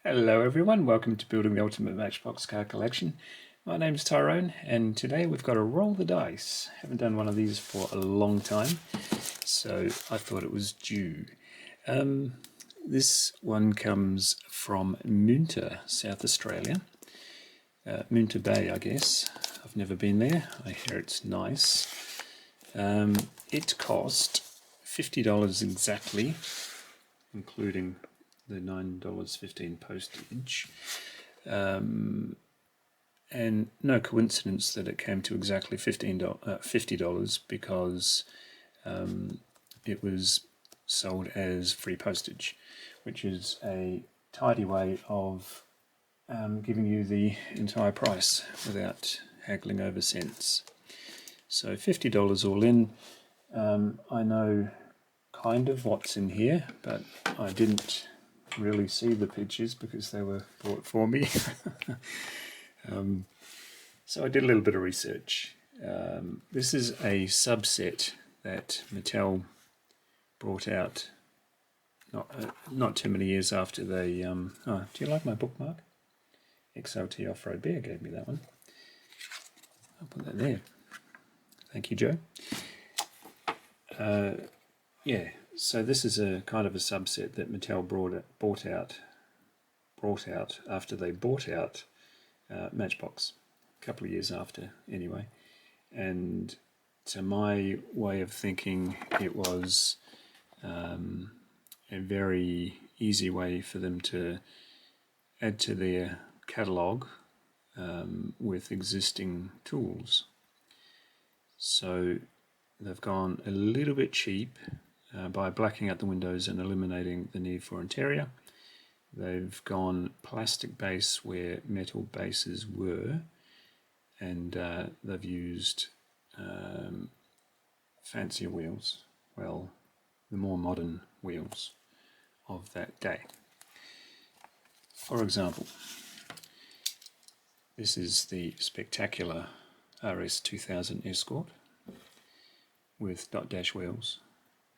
Hello everyone, welcome to Building the Ultimate Matchbox Car Collection. My name's Tyrone and today we've got to roll the dice. Haven't done one of these for a long time, so I thought it was due. This one comes from Moonta, South Australia. Moonta Bay, I guess. I've never been there. I hear it's nice. It cost $50 exactly, including the $9.15 postage, and no coincidence that it came to exactly $50 because it was sold as free postage, which is a tidy way of giving you the entire price without haggling over cents. So $50 all in. I know kind of what's in here, but I didn't really see the pictures because they were bought for me. So I did a little bit of research. This is a subset that Mattel brought out not too many years after they... oh, do you like my bookmark? XLT Off-Road Bear gave me that one. I'll put that there. Thank you, Joe. Yeah, so this is a kind of a subset that Mattel brought out after they bought out Matchbox, a couple of years after anyway. And to my way of thinking, it was a very easy way for them to add to their catalogue with existing tools. So they've gone a little bit cheap by blacking out the windows and eliminating the need for interior. They've gone plastic base where metal bases were, and they've used fancier wheels, well, the more modern wheels of that day. For example, this is the spectacular RS2000 Escort with dot dash wheels,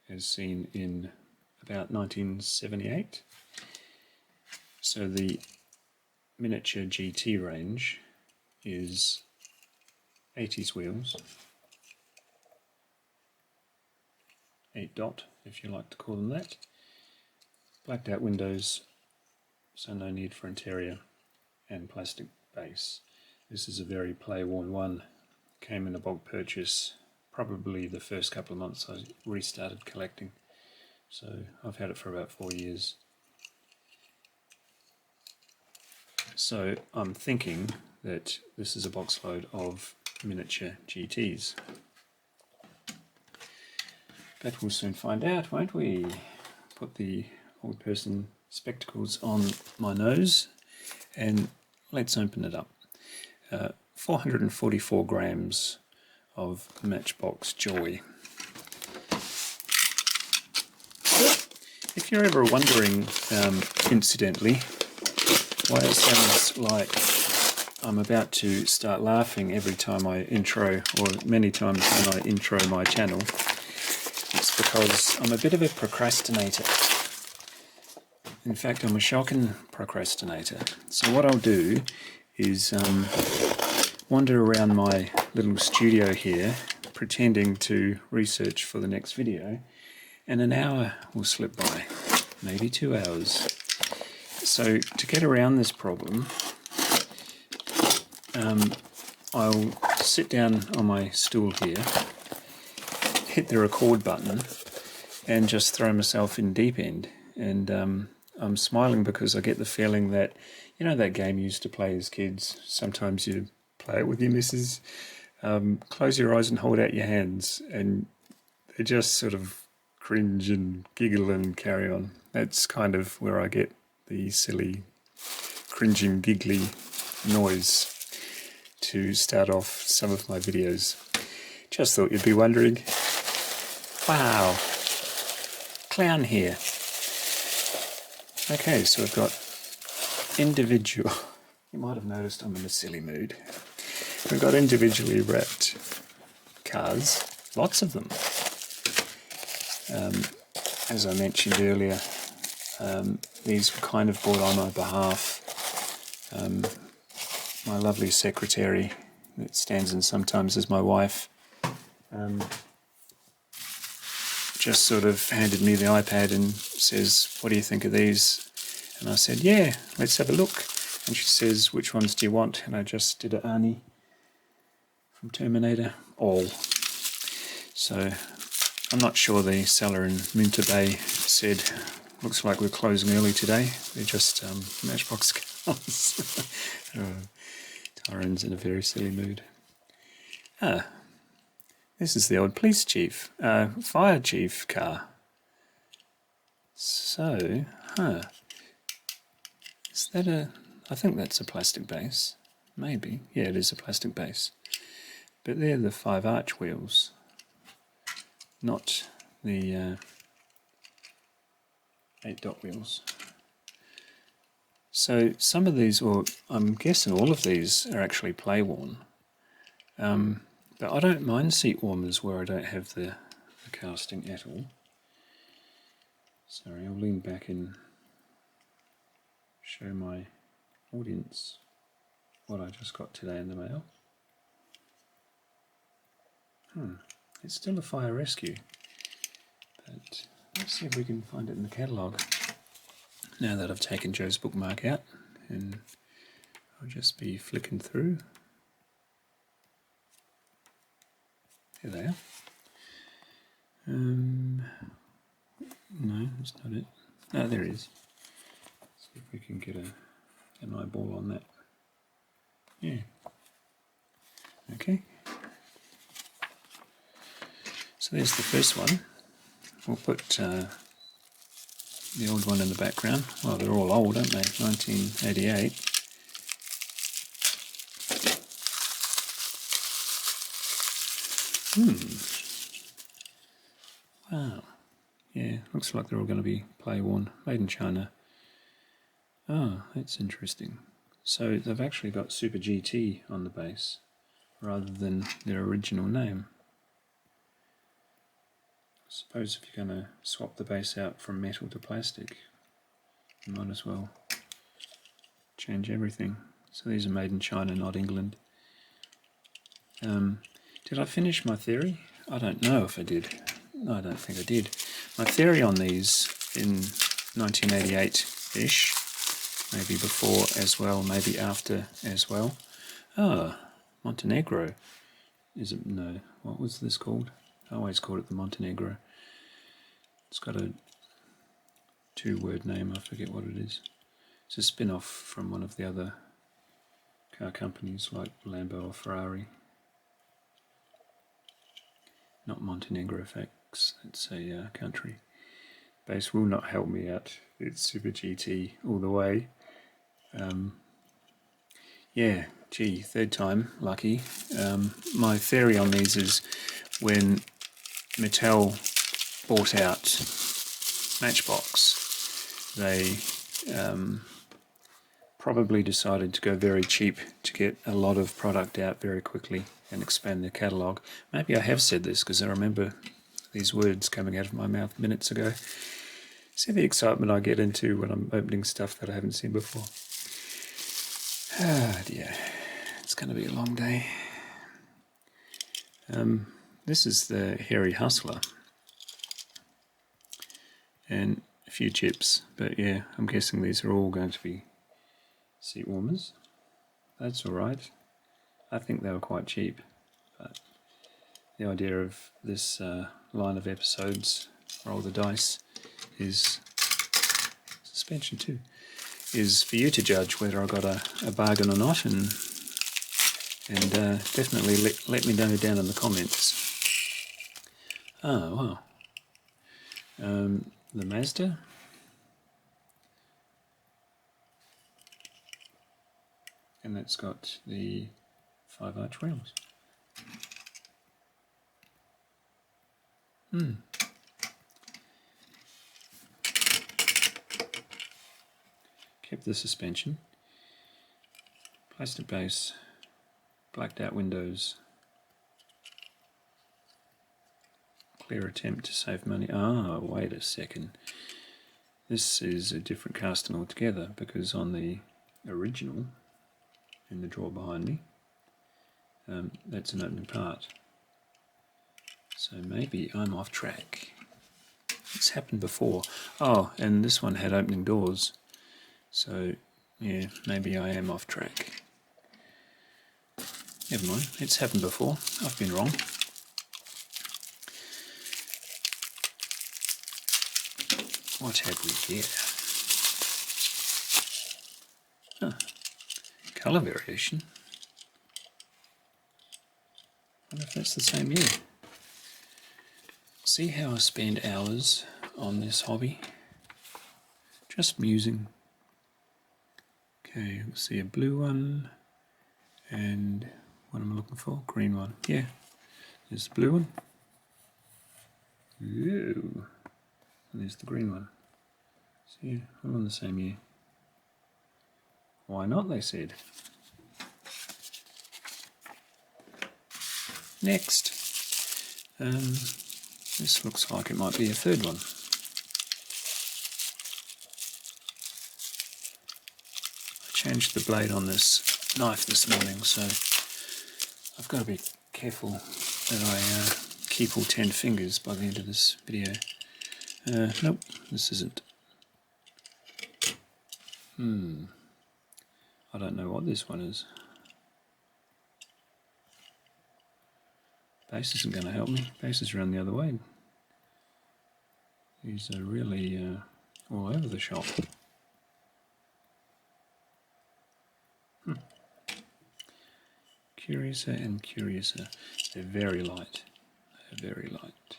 as seen in about 1978. So the Miniature GT range is 80s wheels, 8 dot if you like to call them that, blacked out windows, so no need for interior, and plastic base. This is a very play-worn one, came in a bulk purchase probably the first couple of months I restarted collecting, so I've had it for about 4 years. So I'm thinking that this is a box load of miniature GTs. But we'll soon find out, won't we? Put the old person spectacles on my nose and let's open it up. 444 grams of Matchbox joy. If you're ever wondering, incidentally, why it sounds like I'm about to start laughing every time I intro, or many times when I intro my channel, it's because I'm a bit of a procrastinator. In fact, I'm a shocking procrastinator. So what I'll do is wander around my little studio here, pretending to research for the next video, and an hour will slip by, maybe 2 hours. So to get around this problem, I'll sit down on my stool here, hit the record button, and just throw myself in deep end. And I'm smiling because I get the feeling that, you know, that game you used to play as kids, sometimes you play it with your missus, close your eyes and hold out your hands, and they just sort of cringe and giggle and carry on. That's kind of where I get the silly, cringing, giggly noise to start off some of my videos. Just thought you'd be wondering. Wow, clown here. Okay, so I've got individual, you might have noticed I'm in a silly mood. We've got individually wrapped cars, lots of them. As I mentioned earlier, These were kind of bought on my behalf. My lovely secretary that stands in sometimes as my wife just sort of handed me the iPad and says, "What do you think of these?" And I said, "Yeah, let's have a look." And she says, "Which ones do you want?" And I just did a Arnie from Terminator, all. So I'm not sure the seller in Munter Bay said, "Looks like we're closing early today." They're just Matchbox cars. Tyrone's in a very silly mood. This is the old police chief, fire chief car. So, is that I think that's a plastic base. Maybe. Yeah, it is a plastic base. But they're the 5 arch wheels, not the 8 dot wheels. So some of these, or I'm guessing all of these, are actually play worn. But I don't mind seat warmers where I don't have the casting at all. Sorry, I'll lean back and show my audience what I just got today in the mail. It's still a fire rescue, but let's see if we can find it in the catalogue. Now that I've taken Joe's bookmark out, and I'll just be flicking through. There they are. No, that's not it. No, there it is. See if we can get an eyeball on that. Yeah. Okay. So there's the first one. We'll put the old one in the background. Well, they're all old, aren't they? 1988. Wow. Yeah, looks like they're all going to be play worn. Made in China. Oh, that's interesting. So they've actually got Super GT on the base rather than their original name. I suppose if you're going to swap the base out from metal to plastic, you might as well change everything. So these are made in China, not England. Did I finish my theory? I don't know if I did. No, I don't think I did. My theory on these in 1988-ish, maybe before as well, maybe after as well. Montenegro. Is it? No. What was this called? I always called it the Montenegro. It's got a 2-word name. I forget what it is. It's a spin-off from one of the other car companies like Lambo or Ferrari. Not Montenegro facts. It's a country. Base will not help me out. It's Super GT all the way. Yeah, gee, third time, lucky. My theory on these is when Mattel bought out Matchbox, they probably decided to go very cheap to get a lot of product out very quickly and expand their catalogue. Maybe I have said this because I remember these words coming out of my mouth minutes ago. See the excitement I get into when I'm opening stuff that I haven't seen before. Ah dear, it's going to be a long day. This is the Hairy Hustler. And a few chips, but yeah, I'm guessing these are all going to be seat warmers. That's alright. I think they were quite cheap, but the idea of this line of episodes, Roll the Dice, is suspension too, is for you to judge whether I got a bargain or not, and definitely let me know down in the comments. Oh wow. The Mazda. And that's got the 5 arch wheels. Kept the suspension. Plastic base. Blacked out windows. Clear attempt to save money. Ah, wait a second. This is a different casting altogether, because on the original, in the drawer behind me, that's an opening part. So maybe I'm off track. It's happened before. Oh, and this one had opening doors. So, yeah, maybe I am off track. Never mind, it's happened before. I've been wrong. What have we here? Huh. Colour variation. I wonder if that's the same year. See how I spend hours on this hobby? Just musing. Okay, we'll see a blue one, and what am I looking for? Green one. Yeah, there's the blue one. Ooh. And there's the green one. So yeah, all in the same year. Why not, they said. Next. This looks like it might be a third one. I changed the blade on this knife this morning, so I've got to be careful that I keep all 10 fingers by the end of this video. Nope, this isn't. I don't know what this one is. Base isn't going to help me. Base is around the other way. These are really all over the shop. Curiouser and curiouser. They're very light. They're very light.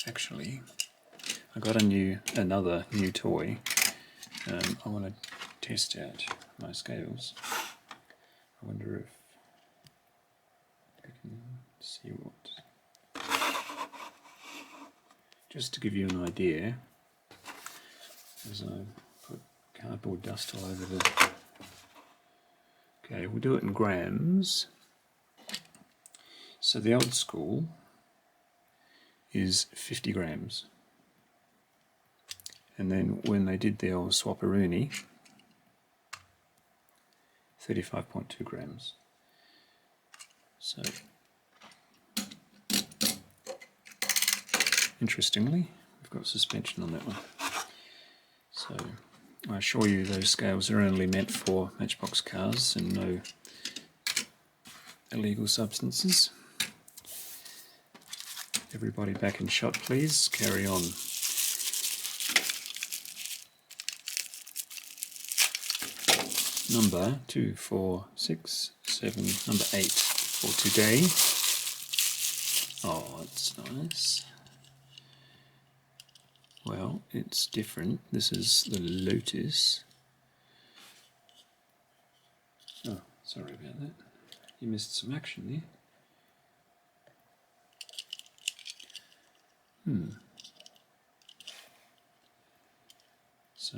Actually, I got another new toy. I want to test out my scales. I wonder if I can see what. Just to give you an idea, as I put cardboard dust all over the. Okay, we'll do it in grams. So the old school is 50 grams. And then when they did the old Swapperoonie, 35.2 grams. So, interestingly, we've got suspension on that one. So, I assure you those scales are only meant for Matchbox cars and no illegal substances. Everybody back in shot, please. Carry on. Number 2, 4, 6, 7, number 8 for today. Oh, that's nice. Well, it's different. This is the Lotus. Oh, sorry about that. You missed some action there. So,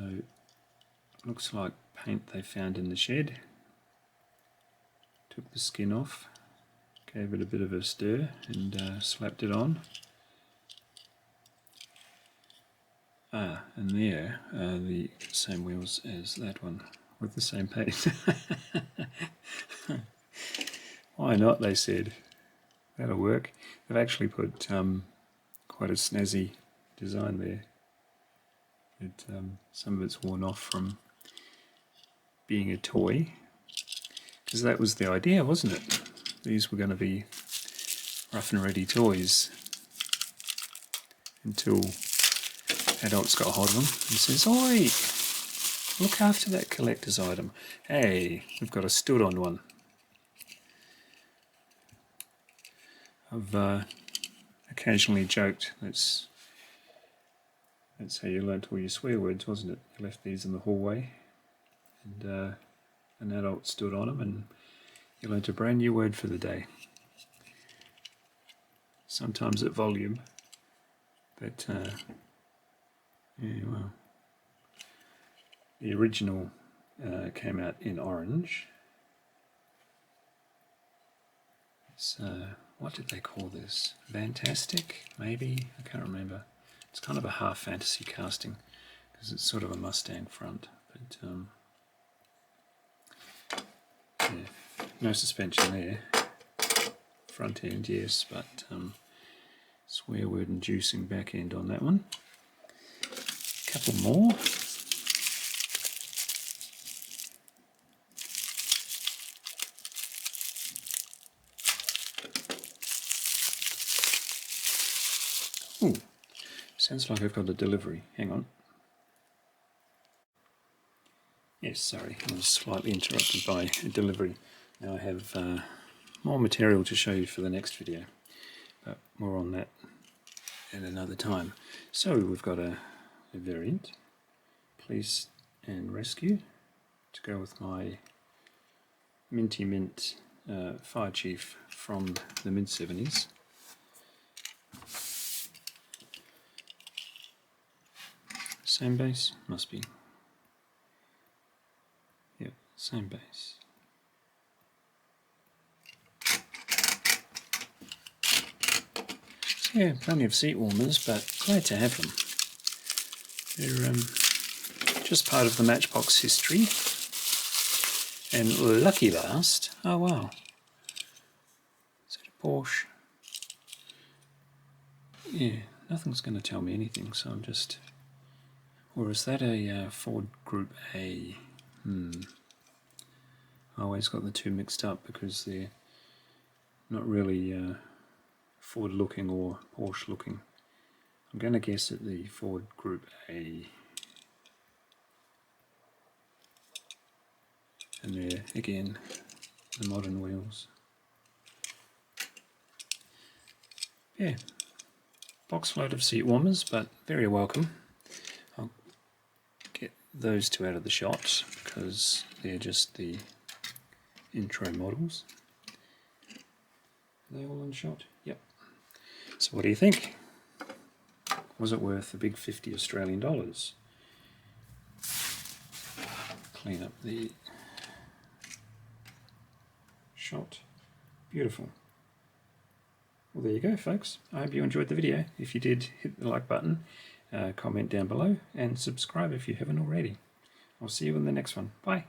looks like paint they found in the shed. Took the skin off, gave it a bit of a stir and slapped it on. And there are the same wheels as that one with the same paint. Why not, they said. That'll work. They've actually put quite a snazzy design there. Some of it's worn off from being a toy, because that was the idea, wasn't it? These were going to be rough and ready toys until adults got hold of them and says, "Oi, look after that collector's item." Hey, we've got a stood on one. I've occasionally joked that's how you learnt all your swear words, wasn't it? You left these in the hallway and an adult stood on them and you learnt a brand new word for the day. Sometimes at volume, but yeah, well, the original came out in orange. It's what did they call this? Fantastic, maybe? I can't remember. It's kind of a half fantasy casting because it's sort of a Mustang front, but yeah, no suspension there. Front end, yes, but swear word inducing back end on that one. A couple more. Ooh, sounds like I've got a delivery. Hang on. Yes, sorry, I was slightly interrupted by a delivery. Now I have more material to show you for the next video, but more on that at another time. So we've got a variant, police and rescue, to go with my Minty Mint fire chief from the mid-70s. Same base? Must be. Yep, same base. So yeah, plenty of seat warmers, but glad to have them. They're just part of the Matchbox history. And lucky last, oh wow, is it a Porsche? Yeah, nothing's going to tell me anything, so I'm just... Or is that a Ford Group A? I always got the two mixed up because they're not really Ford looking or Porsche looking. I'm going to guess at the Ford Group A. And there, again, the modern wheels. Yeah, box load of seat warmers, but very welcome. I'll get those two out of the shot because they're just the intro models. Are they all in shot? Yep. So what do you think? Was it worth the big 50 Australian dollars? Clean up the shot. Beautiful. Well, there you go, folks. I hope you enjoyed the video. If you did, hit the like button, comment down below, and subscribe if you haven't already. I'll see you in the next one. Bye.